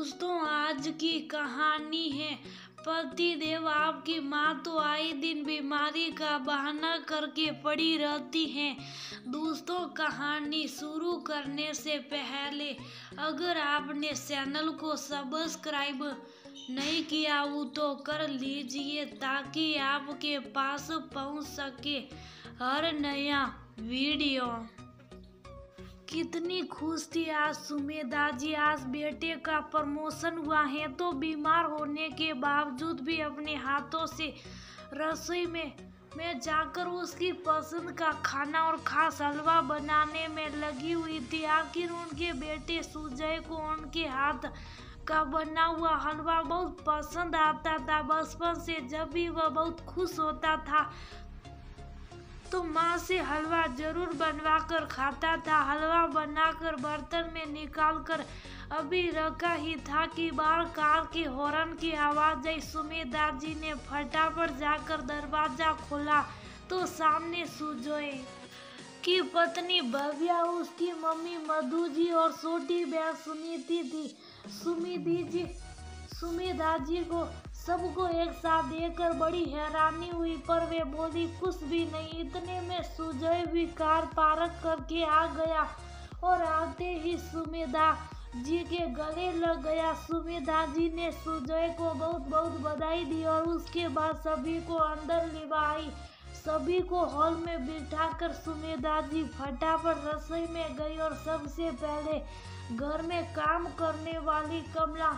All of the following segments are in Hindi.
दोस्तों, आज की कहानी है पतिदेव। आपकी माँ तो आए दिन बीमारी का बहाना करके पड़ी रहती हैं। दोस्तों, कहानी शुरू करने से पहले अगर आपने चैनल को सब्सक्राइब नहीं किया हो तो कर लीजिए ताकि आपके पास पहुंच सके हर नया वीडियो। कितनी खुश थी आज सुमेधा जी। आज बेटे का प्रमोशन हुआ है तो बीमार होने के बावजूद भी अपने हाथों से रसोई में जाकर उसकी पसंद का खाना और खास हलवा बनाने में लगी हुई थी। आखिर उनके बेटे सुजय को उनके हाथ का बना हुआ हलवा बहुत पसंद आता था। बचपन से जब भी वह बहुत खुश होता था तो माँ से हलवा जरूर बनवा कर खाता था। हलवा बनाकर बर्तन में निकाल कर अभी रखा ही था कि बाहर कार के हॉर्न की आवाज आई। सुमेधा जी ने फटाफट जाकर दरवाजा खोला तो सामने सुजय की पत्नी भव्या, उसकी मम्मी मधु जी और छोटी बहन सुनीति थी। सुमेधा जी को सबको एक साथ देखकर बड़ी हैरानी हुई, पर वे बोली कुछ भी नहीं। इतने में सुजय भी कार पार्क करके आ गया और आते ही सुमेधा जी के गले लग गया। सुमेधा जी ने सुजय को बहुत बहुत बधाई दी और उसके बाद सभी को अंदर ले आई। सभी को हॉल में बिठाकर सुमेधा जी फटाफट रसोई में गई और सबसे पहले घर में काम करने वाली कमला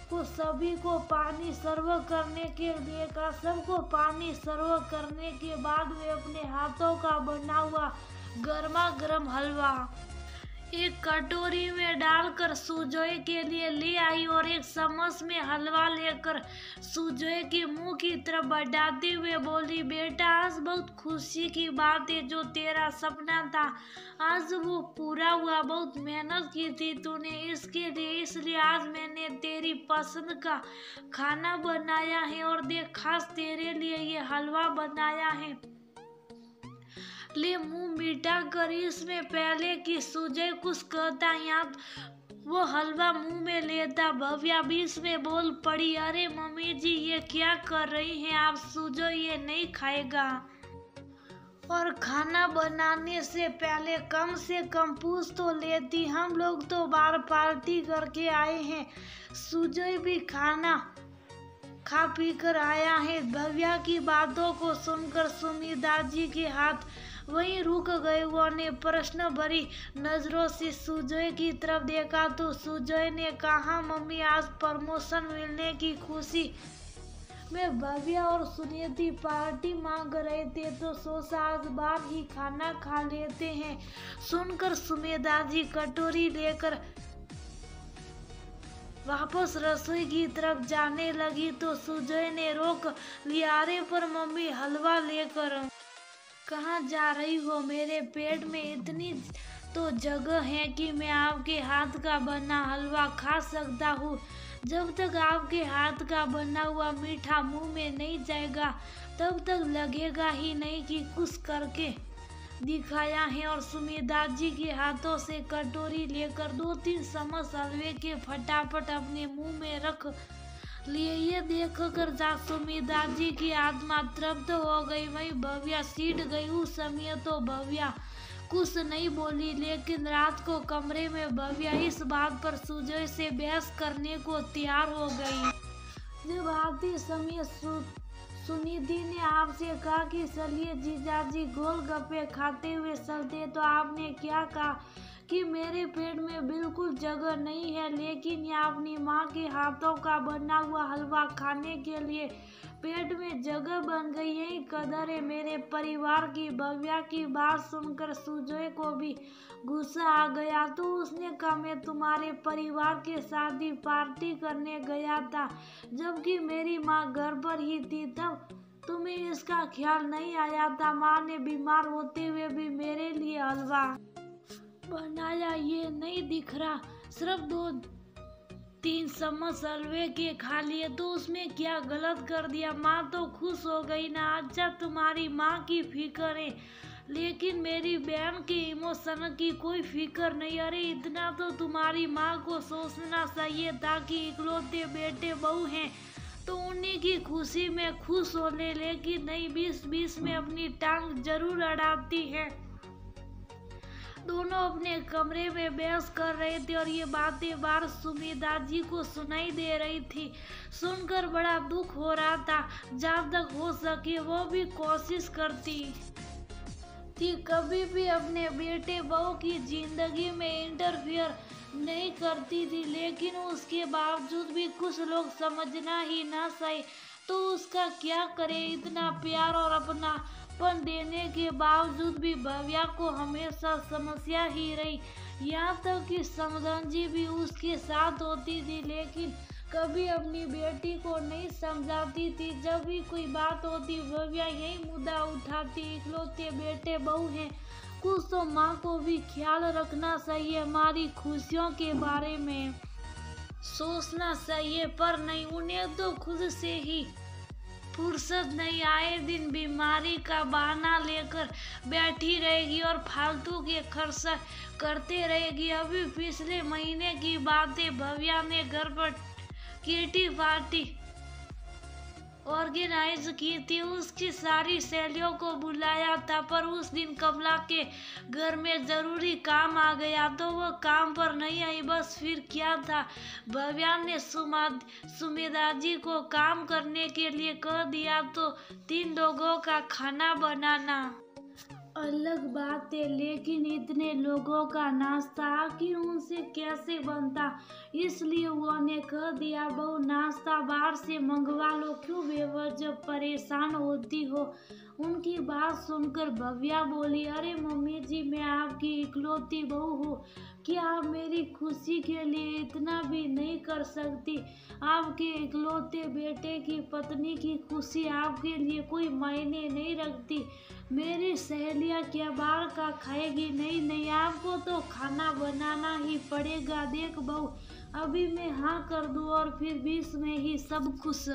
को सभी को पानी सर्व करने के लिए कहा। सबको पानी सर्व करने के बाद वे अपने हाथों का बना हुआ गर्मा गर्म हलवा एक कटोरी में डालकर सुजय के लिए ले आई और एक चम्मच में हलवा लेकर सुजय के मुंह की तरफ बढ़ाते हुए बोली, बेटा आज बहुत खुशी की बात है। जो तेरा सपना था आज वो पूरा हुआ। बहुत मेहनत की थी तूने इसके लिए, इसलिए आज मैंने तेरी पसंद का खाना बनाया है और देख खास तेरे लिए ये हलवा बनाया है। ले मुंह मीठा कर। इसमें पहले कि सुजय कुछ कहता यहाँ वो हलवा मुंह में लेता भव्या बीच में बोल पड़ी, अरे मम्मी जी ये क्या कर रही हैं आप? सुजय ये नहीं खाएगा और खाना बनाने से पहले कम से कम पूछ तो लेती। हम लोग तो बाहर पार्टी करके आए हैं। सुजय भी खाना खा पी कर आया है। भव्या की बातों को सुनकर सुमेधा जी के हाथ वहीं रुक गए। उन्होंने प्रश्न भरी नजरों से सुजय की तरफ देखा तो सुजय ने कहा, मम्मी आज प्रमोशन मिलने की खुशी में भव्या और सुनीति पार्टी मांग रहे थे तो सोचा आज बाहर ही खाना खा लेते हैं। सुनकर सुमेधा जी कटोरी लेकर वापस रसोई की तरफ जाने लगी तो सुजय ने रोक लिया। अरे पर मम्मी हलवा लेकर कहाँ जा रही हो? मेरे पेट में इतनी तो जगह है कि मैं आपके हाथ का बना हलवा खा सकता हूँ। जब तक आपके हाथ का बना हुआ मीठा मुंह में नहीं जाएगा तब तक लगेगा ही नहीं कि कुछ करके दिखाया है। और सुमेधा जी के हाथों से कटोरी लेकर 2-3 चम्मच हलवे के फटाफट अपने मुंह में रख लिए। ये देखकर सुमेधा जी की आत्मा तृप्त हो गई। वहीं भव्या सीट गई। उस समय तो भव्या कुछ नहीं बोली, लेकिन रात को कमरे में भव्या इस बात पर सुजय से बहस करने को तैयार हो गई। जब आते समय सुनिधि ने आपसे कहा कि चलिए जीजाजी गोलगप्पे खाते हुए चलते तो आपने क्या कहा कि मेरे पेट में बिल्कुल जगह नहीं है, लेकिन ये अपनी माँ के हाथों का बना हुआ हलवा खाने के लिए पेट में जगह बन गई। यही कदर है मेरे परिवार की। भव्या की बात सुनकर सुजय को भी गुस्सा आ गया तो उसने कहा, मैं तुम्हारे परिवार के साथ ही पार्टी करने गया था जबकि मेरी माँ घर पर ही थी। तब तुम्हें इसका ख्याल नहीं आया था? माँ ने बीमार होते हुए भी मेरे लिए हलवा बनाया। ये नहीं दिख रहा सिर्फ 2-3 चम्मच हलवे के खा लिए तो उसमें क्या गलत कर दिया? माँ तो खुश हो गई ना। अच्छा तुम्हारी माँ की फिक्र है लेकिन मेरी बहन के इमोशन की कोई फिक्र नहीं। अरे इतना तो तुम्हारी माँ को सोचना चाहिए था कि इकलौते बेटे बहू हैं तो उन्हीं की खुशी में खुश होने, लेकिन नहीं, बीच बीच में अपनी टांग जरूर अड़ाती है। दोनों अपने कमरे में बहस कर रहे थे और ये बातें बाहर सुमेधा जी को सुनाई दे रही थी। सुनकर बड़ा दुख हो रहा था। जहाँ तक हो सके वो भी कोशिश करती थी, कभी भी अपने बेटे बहू की जिंदगी में इंटरफियर नहीं करती थी, लेकिन उसके बावजूद भी कुछ लोग समझना ही ना सही तो उसका क्या करे। इतना प्यार और अपनापन देने के बावजूद भी भव्या को हमेशा समस्या ही रही। यहाँ तक कि समधन जी भी उसके साथ होती थी, लेकिन कभी अपनी बेटी को नहीं समझाती थी। जब भी कोई बात होती भव्या यही मुद्दा उठाती, इकलौते बेटे बहू हैं, कुछ तो माँ को भी ख्याल रखना चाहिए, हमारी खुशियों के बारे में सोचना चाहिए। पर नहीं, उन्हें तो खुद से ही फुर्सत नहीं। आए दिन बीमारी का बहाना लेकर बैठी रहेगी और फालतू के खर्च करते रहेगी। अभी पिछले महीने की बात है, भव्या ने घर पर किटी पार्टी ऑर्गेनाइज की थी। उसकी सारी सहेलियों को बुलाया था, पर उस दिन कमला के घर में जरूरी काम आ गया तो वो काम पर नहीं आई। बस फिर क्या था, भव्या ने सुमेधा जी को काम करने के लिए कह दिया तो 3 लोगों का खाना बनाना अलग बात है, लेकिन इतने लोगों का नाश्ता आखिर उनसे कैसे बनता, इसलिए उन्होंने कह दिया बहू नाश्ता बाहर से मंगवा लो, क्यों बेवजह परेशान होती हो। उनकी बात सुनकर भव्या बोली, अरे मम्मी जी, मैं आपकी इकलौती बहू हूँ, क्या आप मेरी खुशी के लिए इतना भी नहीं कर सकती। आपके इकलौते बेटे की पत्नी की खुशी आपके लिए कोई मायने नहीं रखती। मेरी सहेलियाँ क्या बाहर का खाएगी। नहीं नहीं, आपको तो खाना बनाना ही पड़ेगा। देख बहू, अभी मैं हाँ कर दूँ और फिर बीच में ही सब कुछ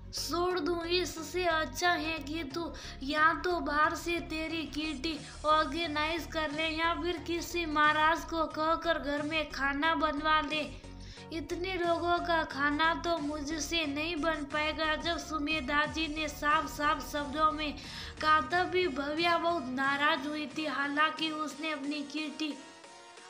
छोड़ दूँ, इससे अच्छा है कि तू या तो बाहर से तेरी किटी ऑर्गेनाइज कर ले या फिर किसी महाराज को कहकर घर में खाना बनवा ले। इतने लोगों का खाना तो मुझसे नहीं बन पाएगा। जब सुमेधा जी ने साफ साफ शब्दों में कहा तभी भव्या बहुत नाराज हुई थी। हालांकि उसने अपनी किटी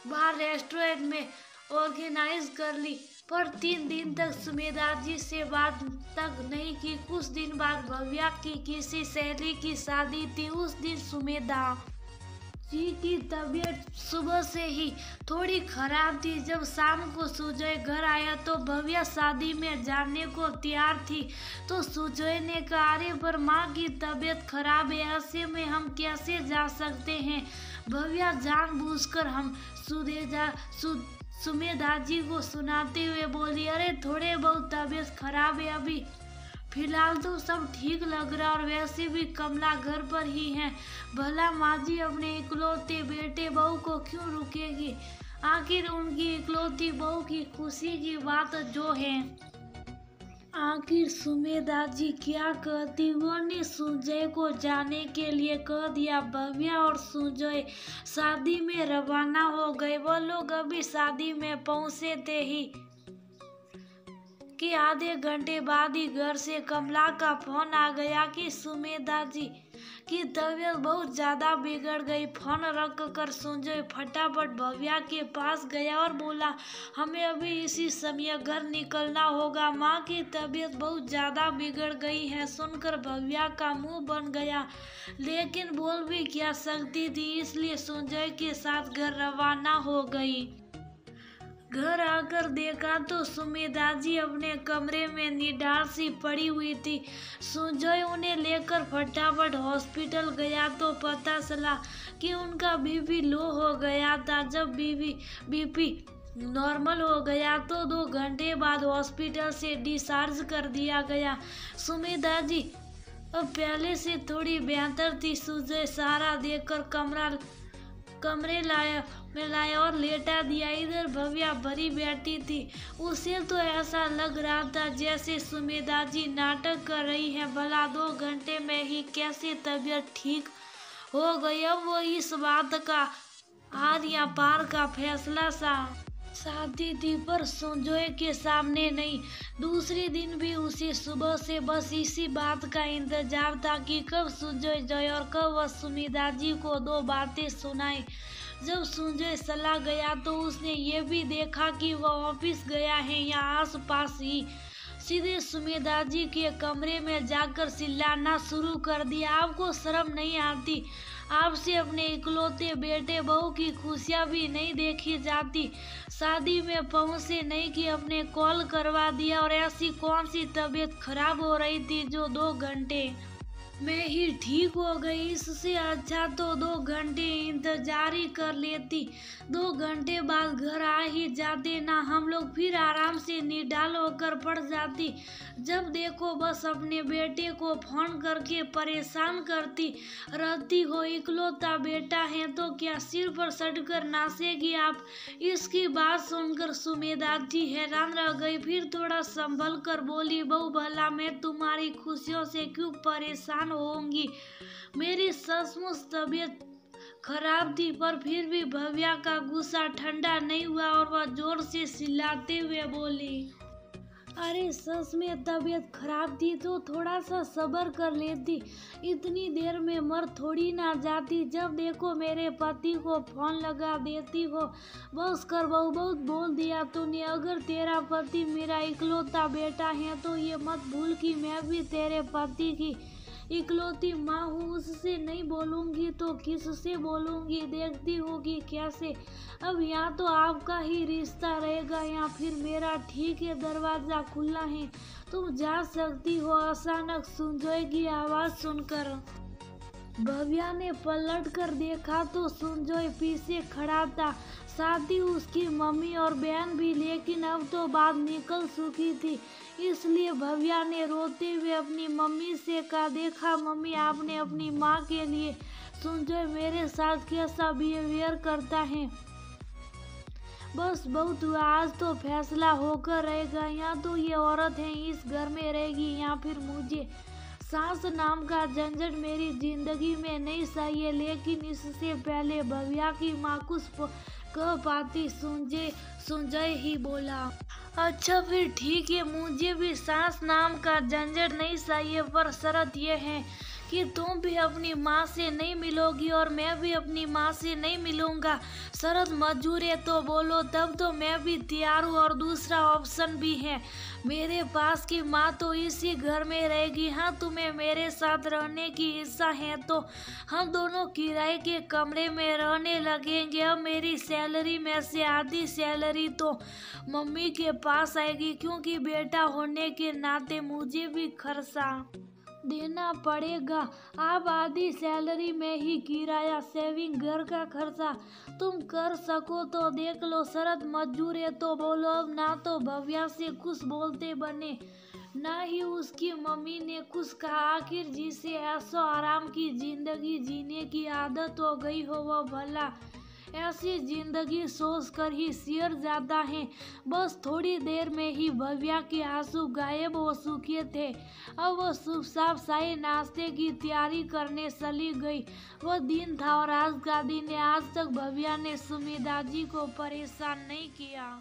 बाहर रेस्टोरेंट में ऑर्गेनाइज कर ली, पर 3 दिन तक सुमेधा जी से बात तक नहीं की। कुछ दिन बाद भव्या की किसी सहेली की शादी थी। उस दिन सुमेधा जी की तबीयत सुबह से ही थोड़ी खराब थी। जब शाम को सुजय घर आया तो भव्या शादी में जाने को तैयार थी, तो सुजय ने कहा, अरे पर माँ की तबीयत खराब है, ऐसे में हम कैसे जा सकते हैं। भव्या जानबूझकर हम सुमेधा जी को सुनाते हुए बोली, अरे थोड़े बहुत तबीयत खराब है, अभी फिलहाल तो सब ठीक लग रहा, और वैसे भी कमला घर पर ही है। भला माँ जी अपने इकलौते बेटे बहू को क्यों रुकेगी। आखिर उनकी इकलौती बहू की खुशी की बात जो है। आखिर सुमेधा जी क्या कहती, उन्होंने सुजय को जाने के लिए कह दिया। भव्या और सुजय शादी में रवाना हो गए। वो लोग अभी शादी में पहुंचे थे ही कि आधे घंटे बाद ही घर से कमला का फोन आ गया कि सुमेधा जी की तबीयत बहुत ज्यादा बिगड़ गई। फोन रख कर सुजय फटाफट भव्या के पास गया और बोला, हमें अभी इसी समय घर निकलना होगा, माँ की तबीयत बहुत ज्यादा बिगड़ गई है। सुनकर भव्या का मुंह बन गया, लेकिन बोल भी क्या सकती थी, इसलिए सुजय के साथ घर रवाना हो गई। घर आकर देखा तो सुमेधा जी अपने कमरे में निडार सी पड़ी हुई थी। सुजय उन्हें लेकर फटाफट हॉस्पिटल गया तो पता चला कि उनका बीपी लो हो गया था। जब बीपी नॉर्मल हो गया तो 2 घंटे बाद हॉस्पिटल से डिस्चार्ज कर दिया गया। सुमेधा जी अब पहले से थोड़ी बेहतर थी। सुजय सहारा देकर कमरे लाया और लेटा दिया। इधर भव्या भरी बैठी थी। उसे तो ऐसा लग रहा था जैसे सुमेधा जी नाटक कर रही है। भला 2 घंटे में ही कैसे तबीयत ठीक हो गई। अब वो इस बात का हार या पार का फैसला चाहती थी, पर संजय के सामने नहीं। दूसरे दिन भी उसे सुबह से बस इसी बात का इंतजार था कि कब संजय जाए और कब वह सुमिता जी को दो बातें सुनाए। जब संजय चला गया तो उसने ये भी देखा कि वह ऑफिस गया है या आस पास ही। सीधे सुमिता जी के कमरे में जाकर चिल्लाना शुरू कर दिया, आपको शर्म नहीं आती? आपसे अपने इकलौते बेटे बहू की खुशियाँ भी नहीं देखी जाती? शादी में पहुंचे नहीं कि अपने कॉल करवा दिया। और ऐसी कौन सी तबीयत खराब हो रही थी जो 2 घंटे मैं ही ठीक हो गई? इससे अच्छा तो 2 घंटे इंतजार ही कर लेती। 2 घंटे बाद घर आ ही जाते ना, हम लोग फिर आराम से निडाल होकर पड़ जाती। जब देखो बस अपने बेटे को फोन करके परेशान करती रहती हो। इकलौता बेटा है तो क्या सिर पर सटकर नाचेगी आप? इसकी बात सुनकर सुमेधा जी हैरान रह गई। फिर थोड़ा संभल कर बोली, बहू भला मैं तुम्हारी खुशियों से क्यों परेशान होंगी? मेरी सचमुच तबीयत खराब थी, पर फिर भी भव्या का गुस्सा ठंडा नहीं हुआ और वह जोर से चिल्लाते हुए बोली, अरे सच में तबीयत खराब थी तो थोड़ा सा सब्र कर लेती, इतनी देर में मर थोड़ी ना जाती। जब देखो मेरे पति को फोन लगा देती हो। बस कर बहू, बहुत बोल दिया तूने। अगर तेरा पति मेरा इकलौता बेटा है तो ये मत भूल कि मैं भी तेरे पति की इकलौती माँ हूँ। उससे नहीं बोलूँगी तो किससे बोलूँगी? देखती होगी कैसे। अब यहाँ तो आपका ही रिश्ता रहेगा या फिर मेरा? ठीक है, दरवाजा खुला है, तुम जा सकती हो। अचानक संजय की आवाज़ सुनकर भव्या ने पलट कर देखा तो संजय पीछे खड़ा था, साथ ही उसकी मम्मी और बहन भी। लेकिन अब तो बात निकल चुकी थी, इसलिए भव्या ने रोते हुए अपनी मम्मी से कहा, देखा मम्मी, आपने अपनी माँ के लिए संजय मेरे साथ कैसा बिहेवियर करता है। बस बहुत हुआ, आज तो फैसला होकर रहेगा। या तो ये औरत है इस घर में रहेगी या फिर मुझे। सास नाम का झंझट मेरी जिंदगी में नहीं चाहिए। लेकिन इससे पहले भव्या की माँ कुछ कह पाती, संजय ही बोला, अच्छा फिर ठीक है, मुझे भी सास नाम का झंझट नहीं चाहिए, पर शर्त यह है कि तुम भी अपनी माँ से नहीं मिलोगी और मैं भी अपनी माँ से नहीं मिलूंगा। शरत मंजूर है तो बोलो, तब तो मैं भी तैयार हूँ। और दूसरा ऑप्शन भी है मेरे पास कि माँ तो इसी घर में रहेगी। हाँ, तुम्हें मेरे साथ रहने की इच्छा है तो हम दोनों किराए के कमरे में रहने लगेंगे। अब मेरी सैलरी में से आधी सैलरी तो मम्मी के पास आएगी, क्योंकि बेटा होने के नाते मुझे भी खर्चा देना पड़ेगा। आप आधी सैलरी में ही किराया, सेविंग, घर का खर्चा तुम कर सको तो देख लो। शरत मंजूर है तो बोलो। अब ना तो भव्या से कुछ बोलते बने, ना ही उसकी मम्मी ने कुछ कहा। आखिर जिसे ऐशो आराम की जिंदगी जीने की आदत हो गई हो, वह भला ऐसी जिंदगी सोच कर ही सिर जाता है। बस थोड़ी देर में ही भव्या के आंसू गायब हो चुके थे। अब वो चुपचाप शाही नाश्ते की तैयारी करने चली गई। वह दिन था और आज का दिन है। आज तक भव्या ने सुमिता जी को परेशान नहीं किया।